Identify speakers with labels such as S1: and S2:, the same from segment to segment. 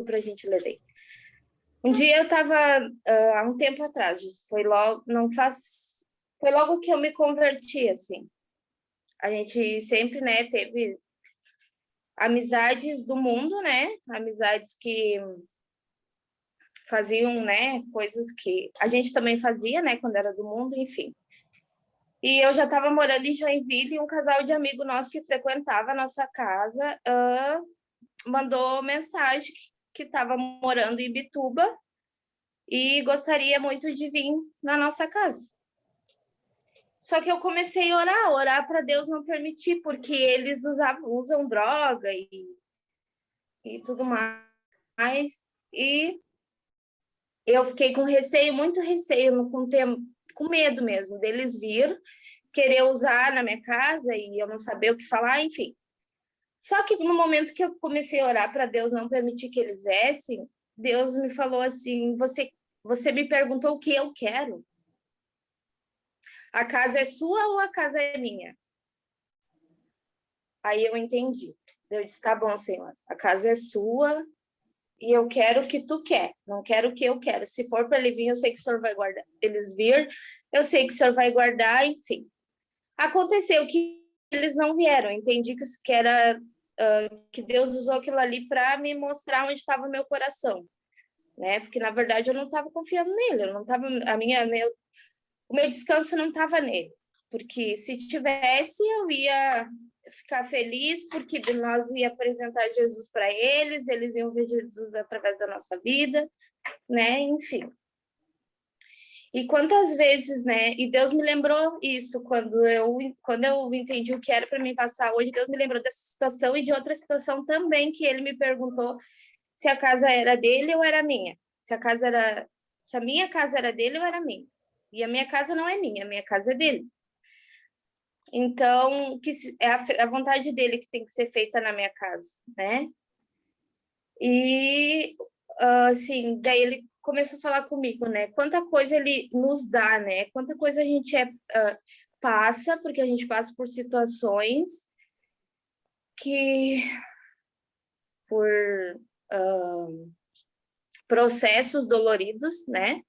S1: para a gente ler daí. Um dia eu estava, há um tempo atrás, foi logo que eu me converti, assim. A gente sempre, né, teve amizades do mundo, né? Amizades que faziam, né, coisas que a gente também fazia, né, quando era do mundo, enfim. E eu já estava morando em Joinville e um casal de amigo nosso que frequentava a nossa casa mandou mensagem que estava morando em Bituba e gostaria muito de vir na nossa casa. Só que eu comecei a orar para Deus não permitir, porque eles usam droga e tudo mais. E eu fiquei com receio, muito receio, com medo mesmo deles vir, querer usar na minha casa e eu não saber o que falar, enfim. Só que no momento que eu comecei a orar para Deus não permitir que eles viessem, Deus me falou assim, você me perguntou o que eu quero. A casa é sua ou a casa é minha? Aí eu entendi. Eu disse, tá bom, Senhor, a casa é sua e eu quero o que tu quer, não quero o que eu quero. Se for para ele vir, eu sei que o Senhor vai guardar. Eles vir, eu sei que o Senhor vai guardar, enfim. Aconteceu que eles não vieram, entendi que era que Deus usou aquilo ali para me mostrar onde estava o meu coração, né? Porque na verdade eu não estava confiando nele, eu não estava o meu descanso não estava nele, porque se tivesse eu ia ficar feliz porque nós ia apresentar Jesus para eles iam ver Jesus através da nossa vida, né? Enfim. E quantas vezes, né? E Deus me lembrou isso quando eu entendi o que era para mim passar hoje. Deus me lembrou dessa situação e de outra situação também que ele me perguntou se a casa era dele ou era minha. Se a minha casa era dele ou era minha. E a minha casa não é minha, a minha casa é dele. Então, que é a vontade dele que tem que ser feita na minha casa, né? E assim, daí ele começou a falar comigo, né? Quanta coisa ele nos dá, né? Quanta coisa a gente passa, porque a gente passa por situações por processos doloridos, né?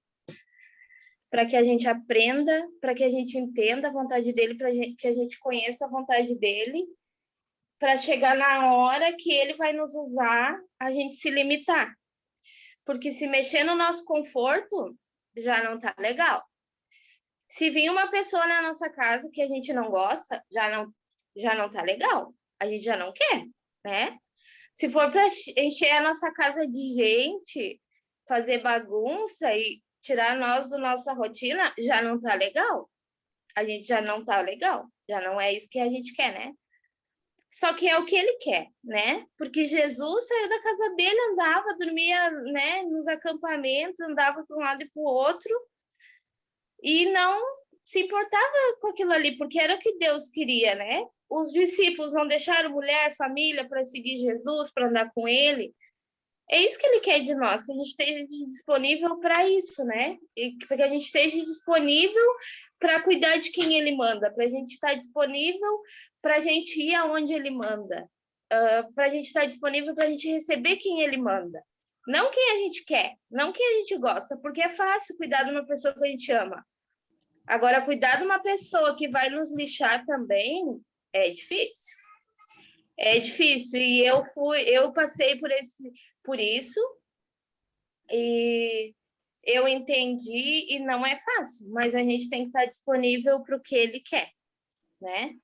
S1: Para que a gente aprenda, para que a gente entenda a vontade dele, para que a gente conheça a vontade dele, para chegar na hora que ele vai nos usar, a gente se limitar. Porque se mexer no nosso conforto, já não tá legal. Se vir uma pessoa na nossa casa que a gente não gosta, já não tá legal. A gente já não quer, né? Se for para encher a nossa casa de gente, fazer bagunça e tirar nós da nossa rotina, já não tá legal. A gente já não tá legal. Já não é isso que a gente quer, né? Só que é o que ele quer, né? Porque Jesus saiu da casa dele, andava, dormia, né, nos acampamentos, andava para um lado e para o outro e não se importava com aquilo ali, porque era o que Deus queria, né? Os discípulos não deixaram mulher, família para seguir Jesus, para andar com ele. É isso que ele quer de nós, que a gente esteja disponível para isso, né? E que a gente esteja disponível para cuidar de quem ele manda, para a gente estar disponível para a gente ir aonde ele manda, para a gente estar disponível para a gente receber quem ele manda. Não quem a gente quer, não quem a gente gosta, porque é fácil cuidar de uma pessoa que a gente ama. Agora, cuidar de uma pessoa que vai nos lixar também é difícil. É difícil. E eu passei por isso e eu entendi e não é fácil, mas a gente tem que estar disponível para o que ele quer, né?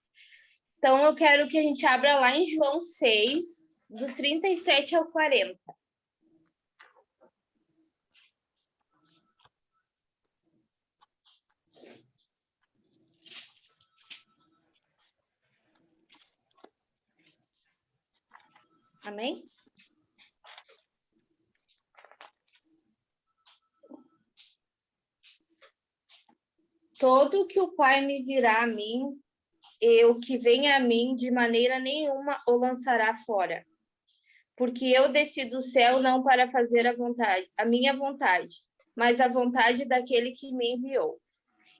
S1: Então, eu quero que a gente abra lá em João 6, do 37 ao 40. Amém? Todo que o Pai me virá a mim, eu que venha a mim, de maneira nenhuma o lançará fora. Porque eu desci do céu não para fazer a minha vontade, mas a vontade daquele que me enviou.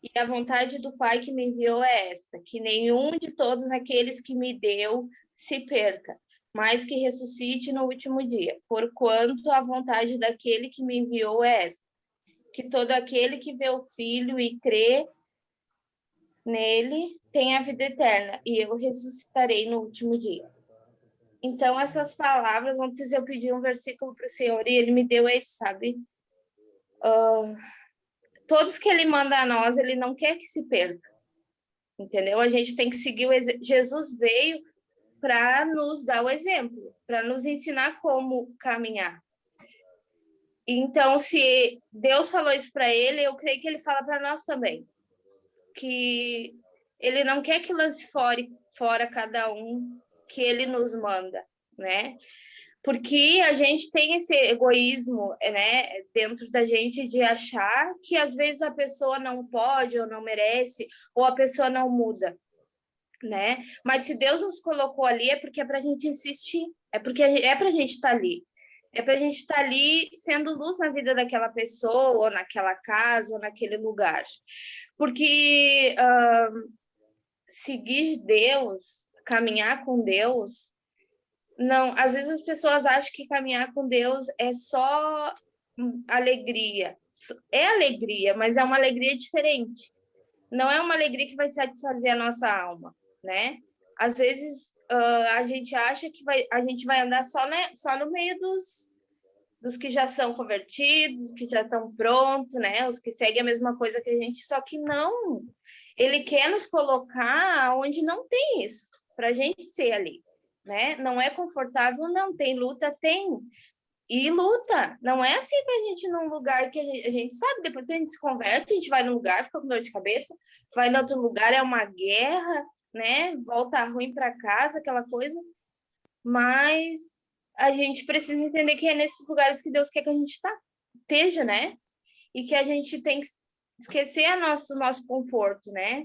S1: E a vontade do Pai que me enviou é esta, que nenhum de todos aqueles que me deu se perca, mas que ressuscite no último dia. Porquanto a vontade daquele que me enviou é esta, que todo aquele que vê o Filho e crê nele tem a vida eterna, e eu ressuscitarei no último dia. Então, essas palavras, antes eu pedi um versículo para o Senhor, e ele me deu esse, sabe? Todos que ele manda a nós, ele não quer que se perca, entendeu? A gente tem que seguir o exemplo. Jesus veio para nos dar o exemplo, para nos ensinar como caminhar. Então, se Deus falou isso para ele, eu creio que ele fala para nós também, que ele não quer que lance fora cada um que ele nos manda, né? Porque a gente tem esse egoísmo, né, dentro da gente de achar que às vezes a pessoa não pode ou não merece, ou a pessoa não muda, né? Mas se Deus nos colocou ali é porque é para a gente insistir, é porque é para a gente estar ali. É para a gente estar ali sendo luz na vida daquela pessoa, ou naquela casa, ou naquele lugar. Porque seguir Deus, caminhar com Deus, não, às vezes as pessoas acham que caminhar com Deus é só alegria. É alegria, mas é uma alegria diferente. Não é uma alegria que vai satisfazer a nossa alma, né? Às vezes a gente acha que a gente vai andar só no meio dos que já são convertidos, que já estão prontos, né? Os que seguem a mesma coisa que a gente, só que não. Ele quer nos colocar onde não tem isso, para a gente ser ali, né? Não é confortável, não. Tem luta, tem. E luta. Não é assim para a gente ir num lugar que a gente sabe, depois que a gente se converte, a gente vai num lugar, fica com dor de cabeça, vai em outro lugar, é uma guerra, né? Volta ruim para casa, aquela coisa. Mas a gente precisa entender que é nesses lugares que Deus quer que a gente esteja, né? E que a gente tem que esquecer nosso conforto, né?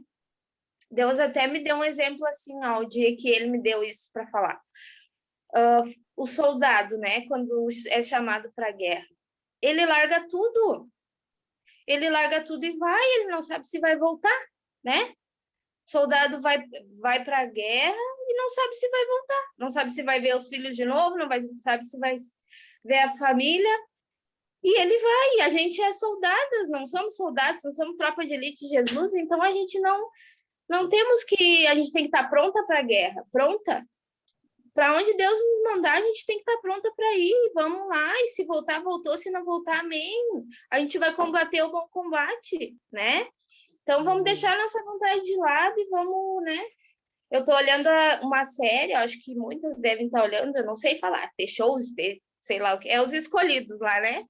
S1: Deus até me deu um exemplo assim, ó, o dia que ele me deu isso para falar. O soldado, né, quando é chamado para a guerra, ele larga tudo. Ele larga tudo e vai, ele não sabe se vai voltar, né? Soldado vai para a guerra e não sabe se vai voltar, não sabe se vai ver os filhos de novo, sabe se vai ver a família, e ele vai. E a gente é soldados, não somos soldados, não somos tropa de elite de Jesus, então a gente não temos que, a gente tem que estar pronta para a guerra, pronta. Para onde Deus nos mandar, a gente tem que estar pronta para ir. Vamos lá, e se voltar, voltou, se não voltar, amém. A gente vai combater o bom combate, né? Então, vamos deixar a nossa vontade de lado e vamos, né? Eu estou olhando uma série, acho que muitas devem estar olhando, eu não sei falar, ter shows, sei lá o que, é Os Escolhidos lá, né?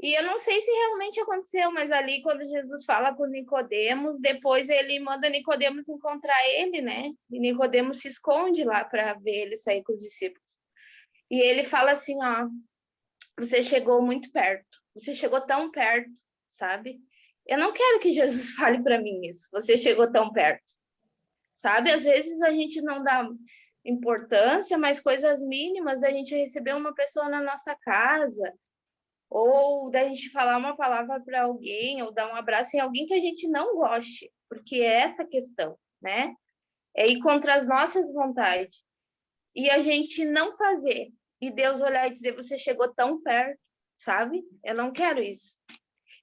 S1: E eu não sei se realmente aconteceu, mas ali quando Jesus fala com Nicodemos, depois ele manda Nicodemos encontrar ele, né? E Nicodemos se esconde lá para ver ele sair com os discípulos. E ele fala assim, ó, você chegou muito perto, você chegou tão perto, sabe? Eu não quero que Jesus fale para mim isso, você chegou tão perto, sabe? Às vezes a gente não dá importância, mas coisas mínimas da gente receber uma pessoa na nossa casa, ou da gente falar uma palavra para alguém, ou dar um abraço em alguém que a gente não goste, porque é essa questão, né? É ir contra as nossas vontades. E a gente não fazer. E Deus olhar e dizer, você chegou tão perto, sabe? Eu não quero isso.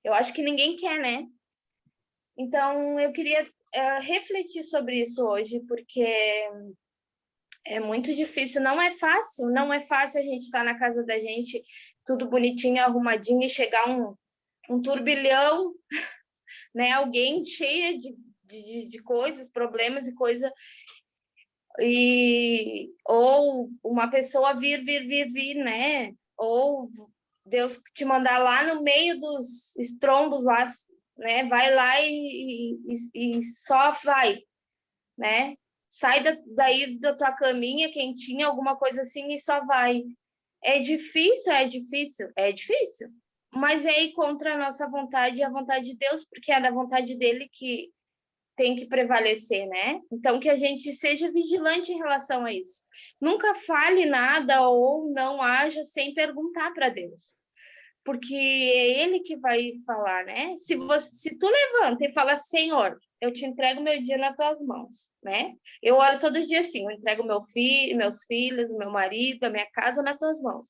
S1: Eu acho que ninguém quer, né? Então, eu queria refletir sobre isso hoje, porque é muito difícil, não é fácil a gente estar na casa da gente, tudo bonitinho, arrumadinho, e chegar um turbilhão, né? Alguém cheia de coisas, problemas e coisa, ou uma pessoa vir, né? Ou Deus te mandar lá no meio dos estrombos lá, né? Vai lá e só vai, né? Sai daí da tua caminha quentinha, alguma coisa assim, e só vai. É difícil, mas é ir contra a nossa vontade e a vontade de Deus, porque é da vontade dele que tem que prevalecer, né? Então, que a gente seja vigilante em relação a isso. Nunca fale nada ou não haja sem perguntar para Deus. porque é ele que vai falar, né? Se tu levanta e fala, Senhor, eu te entrego meu dia nas tuas mãos, né? Eu oro todo dia assim, eu entrego meus filhos, meu marido, a minha casa nas tuas mãos.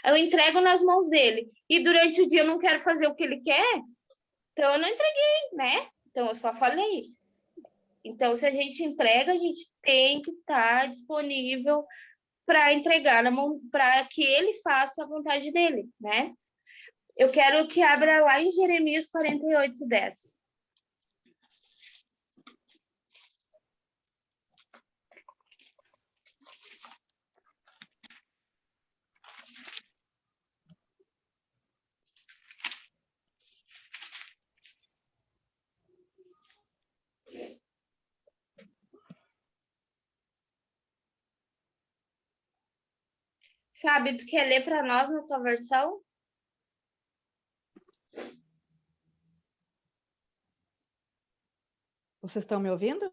S1: Eu entrego nas mãos dele. E durante o dia eu não quero fazer o que ele quer, então eu não entreguei, né? Então eu só falei. Então, se a gente entrega, a gente tem que estar disponível para entregar na mão, para que ele faça a vontade dele, né? Eu quero que abra lá em Jeremias 48:10. Fábio, tu quer ler para nós na tua versão?
S2: Vocês estão me ouvindo?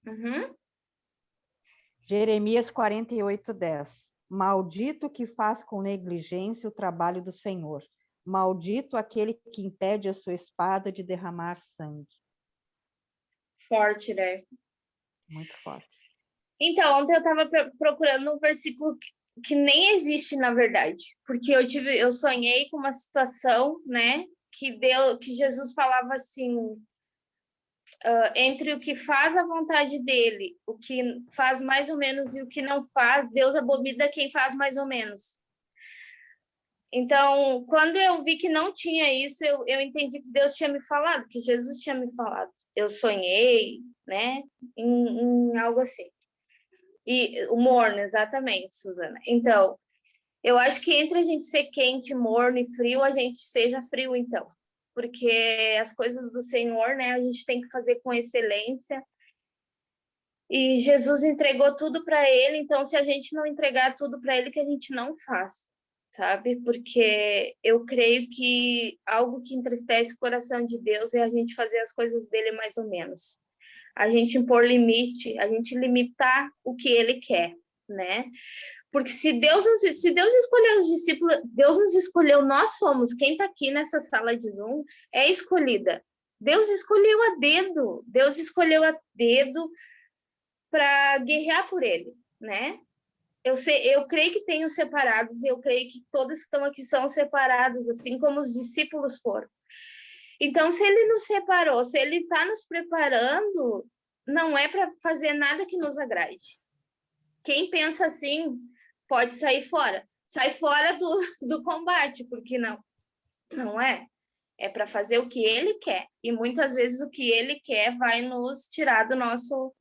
S1: Uhum.
S2: Jeremias 48:10. Maldito que faz com negligência o trabalho do Senhor. Maldito aquele que impede a sua espada de derramar sangue.
S1: Forte, né?
S2: Muito forte.
S1: Então, ontem eu estava procurando um versículo que nem existe, na verdade, porque eu sonhei com uma situação, né, que Jesus falava assim, entre o que faz a vontade dele, o que faz mais ou menos e o que não faz, Deus abomina quem faz mais ou menos. Então, quando eu vi que não tinha isso, eu entendi que Deus tinha me falado, que Jesus tinha me falado. Eu sonhei, né, em algo assim. E o morno, exatamente, Suzana. Então, eu acho que entre a gente ser quente, morno e frio, a gente seja frio, então. Porque as coisas do Senhor, né, a gente tem que fazer com excelência. E Jesus entregou tudo para ele, então se a gente não entregar tudo para ele, que a gente não faz, sabe? Porque eu creio que algo que entristece o coração de Deus é a gente fazer as coisas dele mais ou menos. A gente impor limite, a gente limitar o que ele quer, né? Porque se Deus escolheu os discípulos, Deus nos escolheu, nós somos, quem está aqui nessa sala de Zoom é escolhida. Deus escolheu a dedo, Deus escolheu a dedo para guerrear por ele, né? Eu creio que tem os separados, e eu creio que todos que estão aqui são separados, assim como os discípulos foram. Então, se ele nos separou, se ele está nos preparando, não é para fazer nada que nos agrade. Quem pensa assim pode sair fora. Sai fora do combate, porque não é. É para fazer o que ele quer. E muitas vezes o que ele quer vai nos tirar do nosso,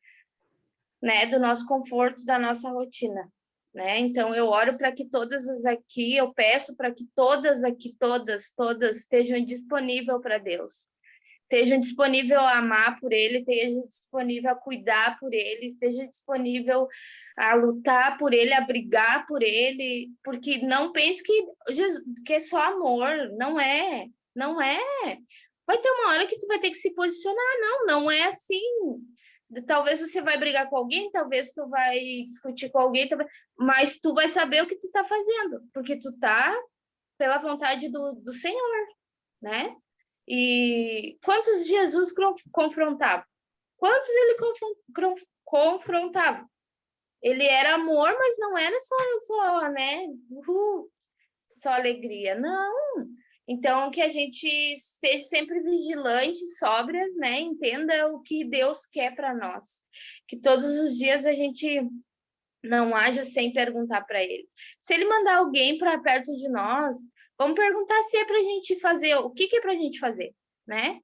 S1: né, do nosso conforto, da nossa rotina. Né? Então, eu oro para que todas as aqui, eu peço para que todas aqui, todas estejam disponíveis para Deus. Esteja disponível a amar por ele, esteja disponível a cuidar por ele, esteja disponível a lutar por ele, a brigar por ele, porque não pense que é só amor, não é, não é. Vai ter uma hora que tu vai ter que se posicionar, não é assim. Talvez você vai brigar com alguém, talvez tu vai discutir com alguém, mas tu vai saber o que tu tá fazendo, porque tu tá pela vontade do Senhor, né? E quantos Jesus confrontava? Quantos ele confrontava? Ele era amor, mas não era só, né? Só alegria. Não. Então, que a gente esteja sempre vigilante, sóbrias, né? Entenda o que Deus quer para nós. Que todos os dias a gente não haja sem perguntar para ele. Se ele mandar alguém para perto de nós, vamos perguntar se é para a gente fazer, o que é para a gente fazer, né?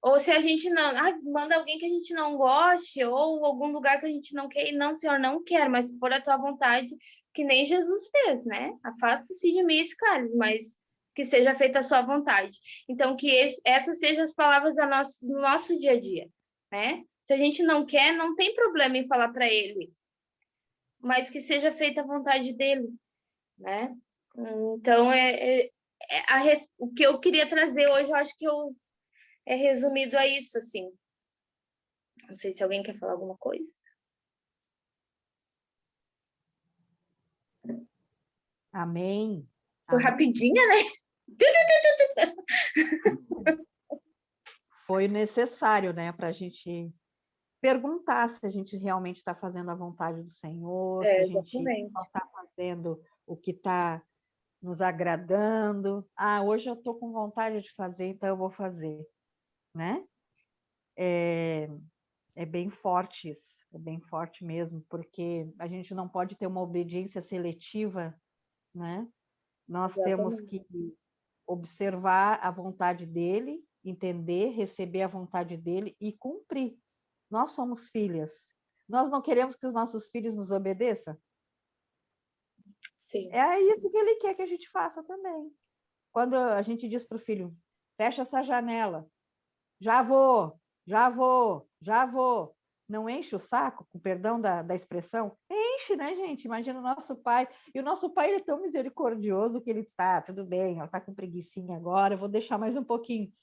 S1: Ou se a gente não, manda alguém que a gente não goste, ou algum lugar que a gente não quer, e não, Senhor, não quer, mas se for a tua vontade, que nem Jesus fez, né? Afasta-se de mim esse cálice, mas que seja feita a sua vontade. Então, que essas sejam as palavras do nosso dia a dia, né? Se a gente não quer, não tem problema em falar para ele, mas que seja feita a vontade dele, né? Então, o que eu queria trazer hoje, eu acho que é resumido a isso, assim. Não sei se alguém quer falar alguma coisa.
S2: Amém.
S1: Foi rapidinha, né?
S2: Foi necessário, né, para a gente perguntar se a gente realmente está fazendo a vontade do Senhor, se a gente só
S1: Exatamente.
S2: está fazendo o que está nos agradando. Ah, hoje eu estou com vontade de fazer, então eu vou fazer, né? É bem forte isso, é bem forte mesmo, porque a gente não pode ter uma obediência seletiva, né? Nós temos
S1: Exatamente.
S2: que observar a vontade dele, entender, receber a vontade dele e cumprir. Nós somos filhas. Nós não queremos que os nossos filhos nos obedeçam?
S1: Sim.
S2: É isso que ele quer que a gente faça também. Quando a gente diz para o filho, fecha essa janela, já vou, já vou, já vou. Não enche o saco, com perdão da expressão? Enche, né, gente? Imagina o nosso pai. E o nosso pai ele é tão misericordioso que ele diz, ah, tudo bem, ela está com preguicinha agora, eu vou deixar mais um pouquinho.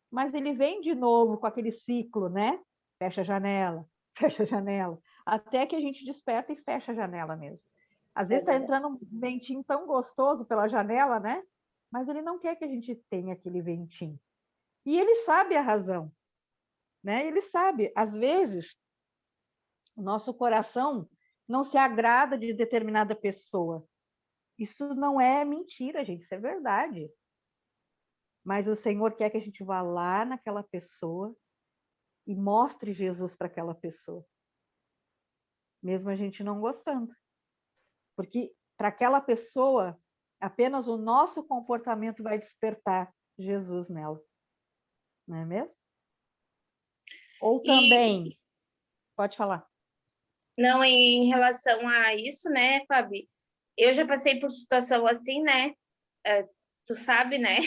S2: Mas ele vem de novo com aquele ciclo, né? Fecha a janela, fecha a janela, até que a gente desperta e fecha a janela mesmo. Às
S1: É
S2: vezes está
S1: verdade.
S2: entrando um ventinho tão gostoso pela janela, né? Mas ele não quer que a gente tenha aquele ventinho. E ele sabe a razão, né? Ele sabe, às vezes, o nosso coração não se agrada de determinada pessoa. Isso não é mentira, gente, isso é verdade. Mas o Senhor quer que a gente vá lá naquela pessoa e mostre Jesus para aquela pessoa, mesmo a gente não gostando. Porque para aquela pessoa, apenas o nosso comportamento vai despertar Jesus nela, não é mesmo? Ou
S1: E
S2: também, pode falar.
S1: não, em relação a isso, né, Fabi? Eu já passei por situação assim, né? Tu sabe, né?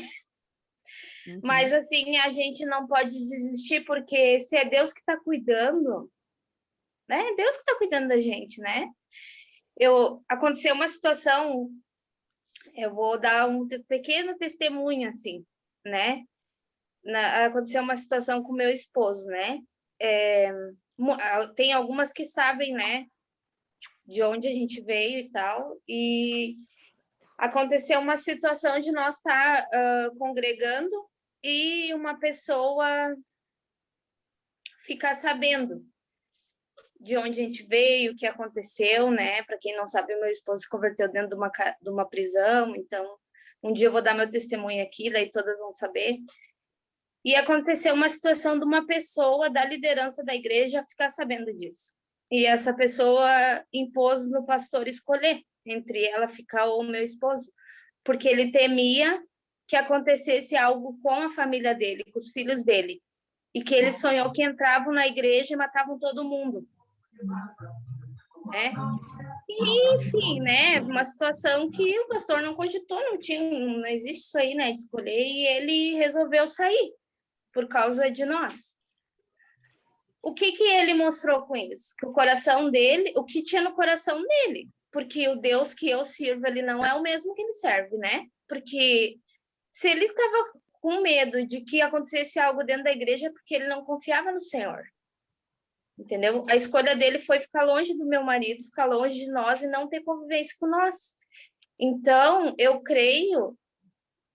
S1: Mas
S2: Uhum.
S1: assim, a gente não pode desistir, porque se é Deus que está cuidando, né? É Deus que está cuidando da gente, né? Aconteceu uma situação, eu vou dar um pequeno testemunho, assim, né? Aconteceu uma situação com meu esposo, né? É, tem algumas que sabem, né? De onde a gente veio e tal, e aconteceu uma situação de nós estar congregando e uma pessoa ficar sabendo de onde a gente veio, o que aconteceu, né? Para quem não sabe, meu esposo se converteu dentro de uma prisão, então um dia eu vou dar meu testemunho aqui, daí todas vão saber. E aconteceu uma situação de uma pessoa da liderança da igreja ficar sabendo disso. E essa pessoa impôs no pastor escolher entre ela ficar ou o meu esposo, porque ele temia que acontecesse algo com a família dele, com os filhos dele, e que ele sonhou que entravam na igreja e matavam todo mundo, né? E, enfim, né? Uma situação que o pastor não cogitou, não existe isso aí, né? De escolher, e ele resolveu sair por causa de nós. O que que ele mostrou com isso? Que o coração dele, o que tinha no coração dele, porque o Deus que eu sirvo, ele não é o mesmo que ele serve, né? Porque se ele estava com medo de que acontecesse algo dentro da igreja, é porque ele não confiava no Senhor. Entendeu? A escolha dele foi ficar longe do meu marido, ficar longe de nós e não ter convivência com nós. Então, eu creio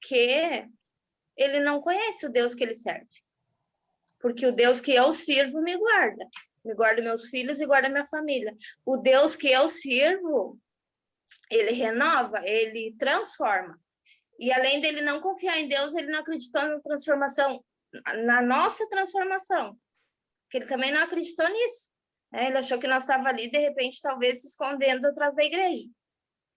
S1: que ele não conhece o Deus que ele serve. Porque o Deus que eu sirvo me guarda meus filhos e guarda minha família. O Deus que eu sirvo, ele renova, ele transforma. E além dele não confiar em Deus, ele não acreditou na transformação, na nossa transformação, porque ele também não acreditou nisso. Né? Ele achou que nós estávamos ali, de repente, talvez se escondendo atrás da igreja.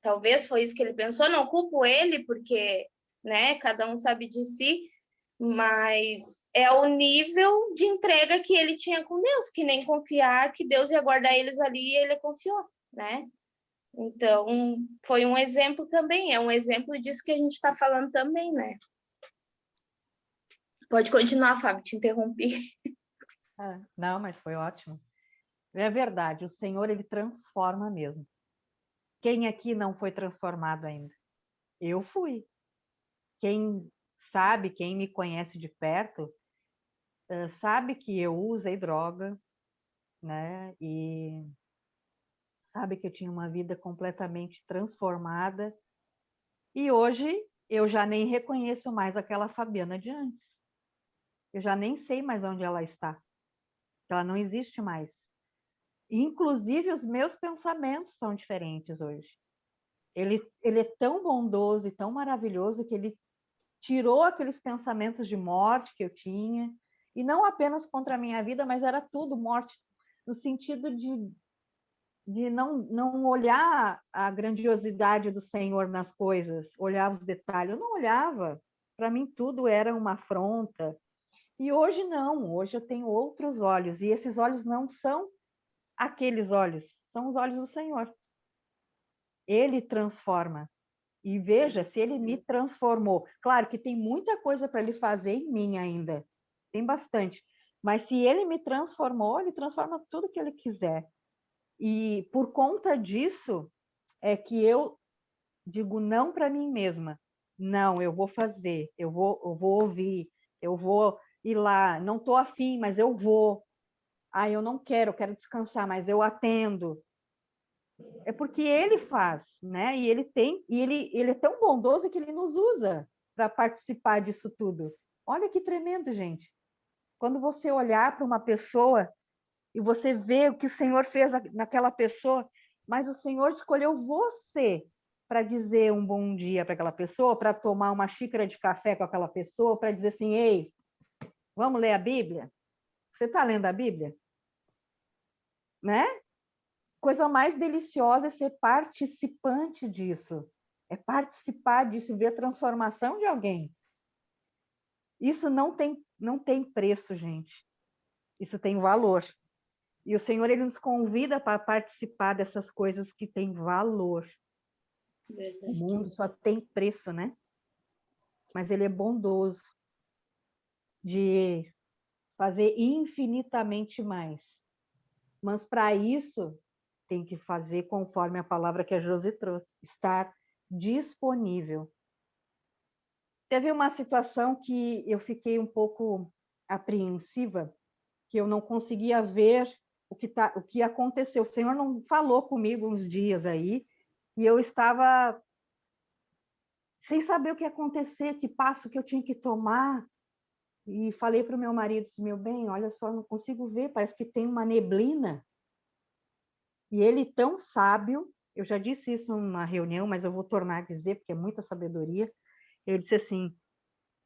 S1: Talvez foi isso que ele pensou, não culpo ele, porque né, cada um sabe de si, mas é o nível de entrega que ele tinha com Deus, que nem confiar que Deus ia guardar eles ali e ele confiou, né? Então, foi um exemplo também, é um exemplo disso que a gente está falando também, né? Pode continuar, Fábio, te interrompi.
S2: Não, mas foi ótimo. É verdade, o Senhor, ele transforma mesmo. Quem aqui não foi transformado ainda? Eu fui. Quem sabe, quem me conhece de perto, sabe que eu usei droga, né? E sabe que eu tinha uma vida completamente transformada E hoje eu já nem reconheço mais aquela Fabiana de antes. Eu já nem sei mais onde ela está. Ela não existe mais. Inclusive, os meus pensamentos são diferentes hoje. Ele é tão bondoso e tão maravilhoso que ele tirou aqueles pensamentos de morte que eu tinha, e não apenas contra a minha vida, mas era tudo morte, no sentido de não olhar a grandiosidade do Senhor nas coisas, olhar os detalhes. Eu não olhava. Para mim, tudo era uma afronta. E hoje não, hoje eu tenho outros olhos, e esses olhos não são aqueles olhos, são os olhos do Senhor. Ele transforma. E veja, se ele me transformou. Claro que tem muita coisa para ele fazer em mim ainda. Tem bastante. Mas se ele me transformou, ele transforma tudo que ele quiser. E por conta disso, é que eu digo não para mim mesma. Não, eu vou fazer, eu vou ouvir, eu vou ir lá. Não estou afim, mas eu vou. Ah, eu não quero, eu quero descansar, mas eu atendo. É porque ele faz, né? E ele é tão bondoso que ele nos usa para participar disso tudo. Olha que tremendo, gente. Quando você olhar para uma pessoa e você vê o que o Senhor fez naquela pessoa, mas o Senhor escolheu você para dizer um bom dia para aquela pessoa, para tomar uma xícara de café com aquela pessoa, para dizer assim: ei, vamos ler a Bíblia? Você está lendo a Bíblia? Né? Coisa mais deliciosa é ser participante disso. É participar disso, ver a transformação de alguém. Isso não tem preço, gente. Isso tem valor. E o Senhor, ele nos convida para participar dessas coisas que têm valor.
S1: Verdade.
S2: O mundo só tem preço, né? Mas ele é bondoso de fazer infinitamente mais. Mas para isso, tem que fazer conforme a palavra que a Josi trouxe, estar disponível. Teve uma situação que eu fiquei um pouco apreensiva, que eu não conseguia ver o que aconteceu. O Senhor não falou comigo uns dias aí, e eu estava sem saber o que ia acontecer, que passo que eu tinha que tomar. E falei para o meu marido, meu bem, olha só, não consigo ver, parece que tem uma neblina. E ele, tão sábio, eu já disse isso numa reunião, mas eu vou tornar a dizer, porque é muita sabedoria. Ele disse assim: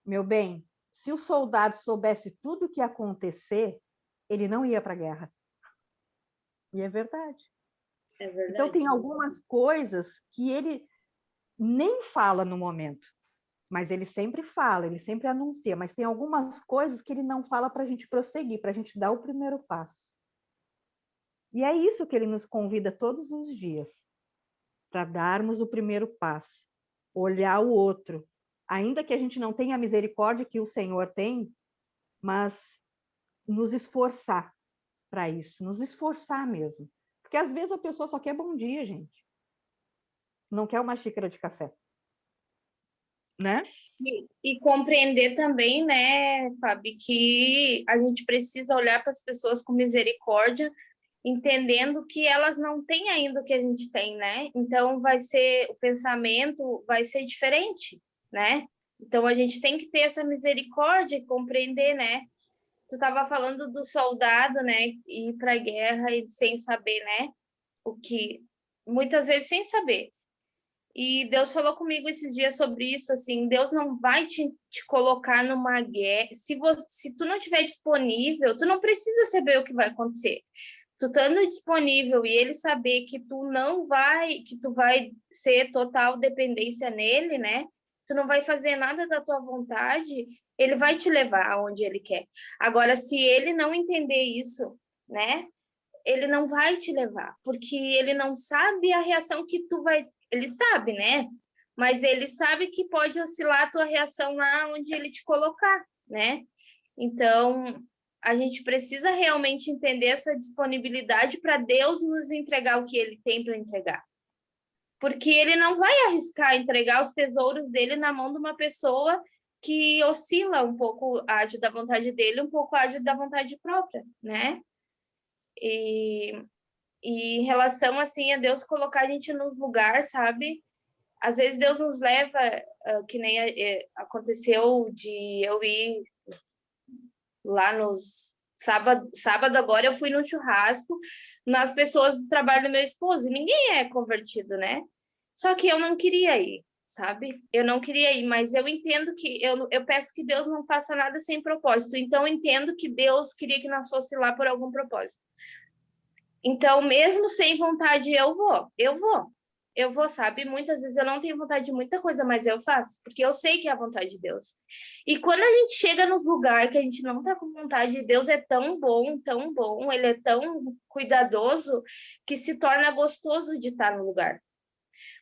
S2: meu bem, se o soldado soubesse tudo o que ia acontecer, ele não ia para a guerra. E é verdade.
S1: É
S2: Então,
S1: verdade.
S2: tem algumas coisas que ele nem fala no momento, mas ele sempre fala, ele sempre anuncia, mas tem algumas coisas que ele não fala para a gente prosseguir, para a gente dar o primeiro passo. E é isso que ele nos convida todos os dias, para darmos o primeiro passo, olhar o outro, ainda que a gente não tenha a misericórdia que o Senhor tem, mas nos esforçar para isso, nos esforçar mesmo. Porque às vezes a pessoa só quer bom dia, gente. Não quer uma xícara de café, né?
S1: E compreender também, né, Fábio, que a gente precisa olhar para as pessoas com misericórdia, entendendo que elas não têm ainda o que a gente tem, né? Então o pensamento vai ser diferente, né? Então a gente tem que ter essa misericórdia e compreender, né? Tu estava falando do soldado, né, ir para a guerra e sem saber, né, o que muitas vezes sem saber. E Deus falou comigo esses dias sobre isso, assim, Deus não vai te colocar numa guerra. Se tu não estiver disponível, tu não precisa saber o que vai acontecer. Tu estando disponível e ele saber que que tu vai ser total dependência nele, né? Tu não vai fazer nada da tua vontade, ele vai te levar aonde ele quer. Agora, se ele não entender isso, né? Ele não vai te levar, porque ele não sabe a reação que tu vai. Ele sabe, né? Mas ele sabe que pode oscilar a tua reação lá onde ele te colocar, né? Então, a gente precisa realmente entender essa disponibilidade para Deus nos entregar o que ele tem para entregar. Porque ele não vai arriscar entregar os tesouros dele na mão de uma pessoa que oscila um pouco age da vontade dele, um pouco age da vontade própria, né? E em relação assim a Deus colocar a gente nos lugares, sabe? Às vezes Deus nos leva, que nem aconteceu de eu ir lá nos sábado agora eu fui no churrasco nas pessoas do trabalho do meu esposo, e ninguém é convertido, né? Só que eu não queria ir, sabe? Eu não queria ir, mas eu entendo que eu peço que Deus não faça nada sem propósito. Então eu entendo que Deus queria que nós fosse lá por algum propósito. Então, mesmo sem vontade, eu vou, sabe? Muitas vezes eu não tenho vontade de muita coisa, mas eu faço, porque eu sei que é a vontade de Deus. E quando a gente chega nos lugares que a gente não tá com vontade, Deus é tão bom, ele é tão cuidadoso, que se torna gostoso de estar no lugar.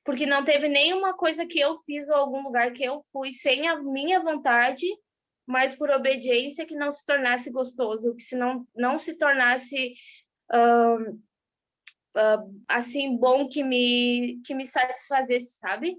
S1: Porque não teve nenhuma coisa que eu fiz ou algum lugar que eu fui sem a minha vontade, mas por obediência, que não se tornasse gostoso, que se não se tornasse assim, bom, que me satisfazesse, sabe?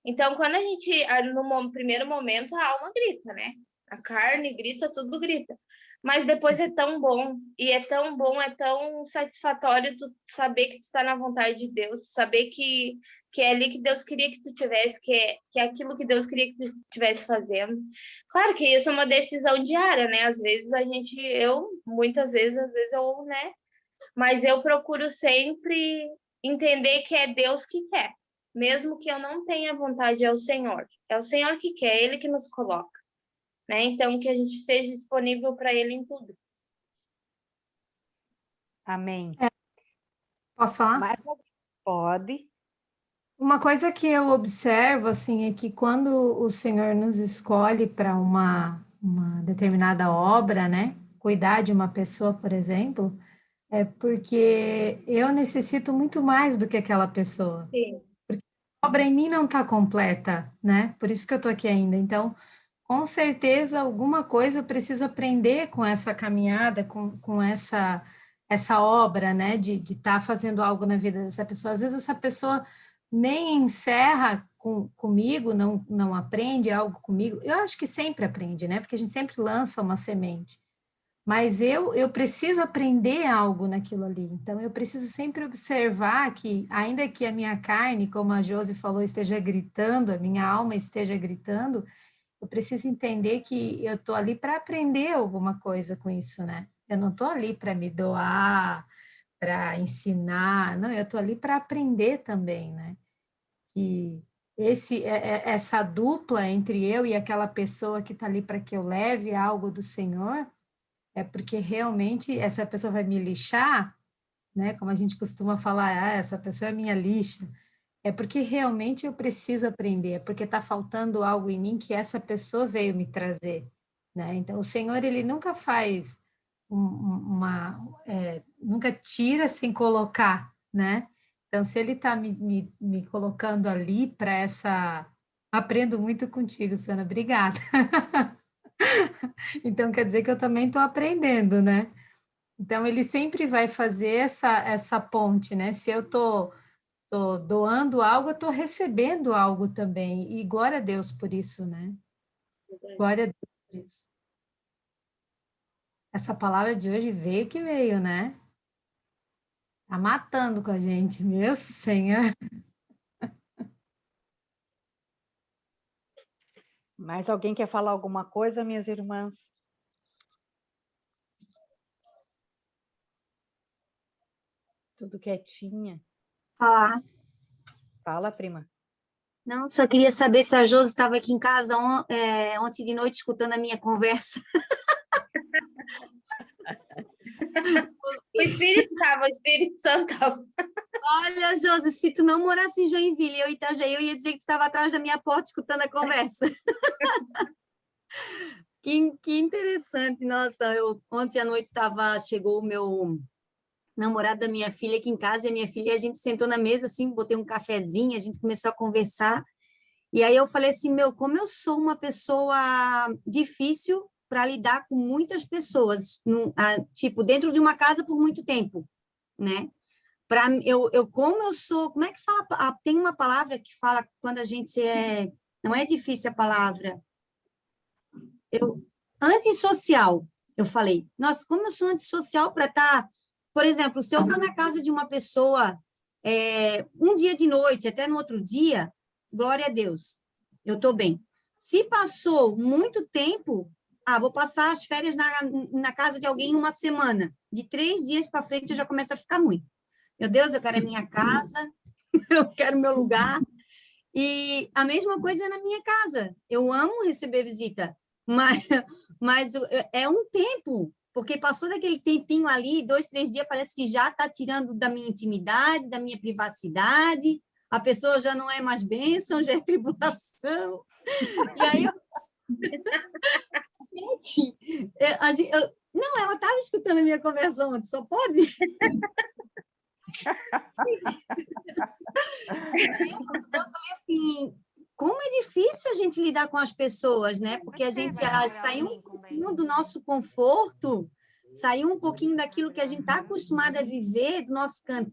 S1: Então, quando a gente, no primeiro momento, a alma grita, né? A carne grita, tudo grita. Mas depois é tão bom, e é tão bom, é tão satisfatório tu saber que tu tá na vontade de Deus, saber que é ali que Deus queria que tu tivesse, que é aquilo que Deus queria que tu estivesse fazendo. Claro que isso é uma decisão diária, né? Às vezes muitas vezes, às vezes eu, né? Mas eu procuro sempre entender que é Deus que quer. Mesmo que eu não tenha vontade, é o Senhor. É o Senhor que quer, é Ele que nos coloca, né? Então, que a gente esteja disponível para Ele em tudo.
S2: Amém.
S3: Posso falar?
S2: Mas pode.
S3: Uma coisa que eu observo, assim, é que quando o Senhor nos escolhe para uma determinada obra, né? Cuidar de uma pessoa, por exemplo, é porque eu necessito muito mais do que aquela pessoa.
S1: Sim.
S3: A obra em mim não está completa, né? Por isso que eu estou aqui ainda. Então, com certeza, alguma coisa eu preciso aprender com essa caminhada, com essa obra, né? De estar fazendo algo na vida dessa pessoa. Às vezes essa pessoa nem encerra comigo, não aprende algo comigo. Eu acho que sempre aprende, né? Porque a gente sempre lança uma semente. Mas eu preciso aprender algo naquilo ali. Então, eu preciso sempre observar que, ainda que a minha carne, como a Josi falou, esteja gritando, a minha alma esteja gritando, eu preciso entender que eu estou ali para aprender alguma coisa com isso, né? Eu não estou ali para me doar, para ensinar, não, eu estou ali para aprender também, né? E essa dupla entre eu e aquela pessoa que está ali para que eu leve algo do Senhor, é porque realmente essa pessoa vai me lixar, né? Como a gente costuma falar, essa pessoa é minha lixa. É porque realmente eu preciso aprender, é porque está faltando algo em mim que essa pessoa veio me trazer, né? Então, o Senhor, ele nunca faz nunca tira sem colocar, né? Então, se ele está me colocando ali para essa... Aprendo muito contigo, Sana, obrigada. Então, quer dizer que eu também estou aprendendo, né? Então, ele sempre vai fazer essa ponte, né? Se eu estou doando algo, eu estou recebendo algo também. E glória a Deus por isso, né? Glória a Deus por isso. Essa palavra de hoje veio que veio, né? Tá matando com a gente, meu Senhor.
S2: Mais alguém quer falar alguma coisa, minhas irmãs? Tudo quietinha.
S4: Falar.
S2: Fala, prima.
S4: Não, só queria saber se a Josi estava aqui em casa ontem de noite escutando a minha conversa.
S1: O Espírito Santo estava.
S4: Olha, Josi, se tu não morasse em Joinville, eu em Itajaí, eu ia dizer que tu estava atrás da minha porta escutando a conversa. Que interessante, nossa, ontem à noite chegou o meu namorado da minha filha aqui em casa, e a minha filha, a gente sentou na mesa, assim, botei um cafezinho, a gente começou a conversar, e aí eu falei assim, como eu sou uma pessoa difícil para lidar com muitas pessoas, tipo, dentro de uma casa por muito tempo, né? Como eu sou, como é que fala? Tem uma palavra que fala quando a gente não é difícil a palavra, antissocial, eu falei, nossa, como eu sou antissocial para estar, por exemplo, se eu vou na casa de uma pessoa um dia de noite, até no outro dia, glória a Deus, eu estou bem. Se passou muito tempo, vou passar as férias na casa de alguém uma semana. De 3 dias para frente, eu já começo a ficar ruim. Meu Deus, eu quero a minha casa, eu quero meu lugar. E a mesma coisa na minha casa. Eu amo receber visita, mas é um tempo, porque passou daquele tempinho ali, 2, 3 dias, parece que já está tirando da minha intimidade, da minha privacidade, a pessoa já não é mais bênção, já é tribulação. E aí não, ela estava escutando a minha conversa ontem, só pode? Eu falei assim, como é difícil a gente lidar com as pessoas, né? Porque a gente saiu um pouquinho do nosso conforto, saiu um pouquinho daquilo que a gente está acostumado a viver, do nosso cantinho,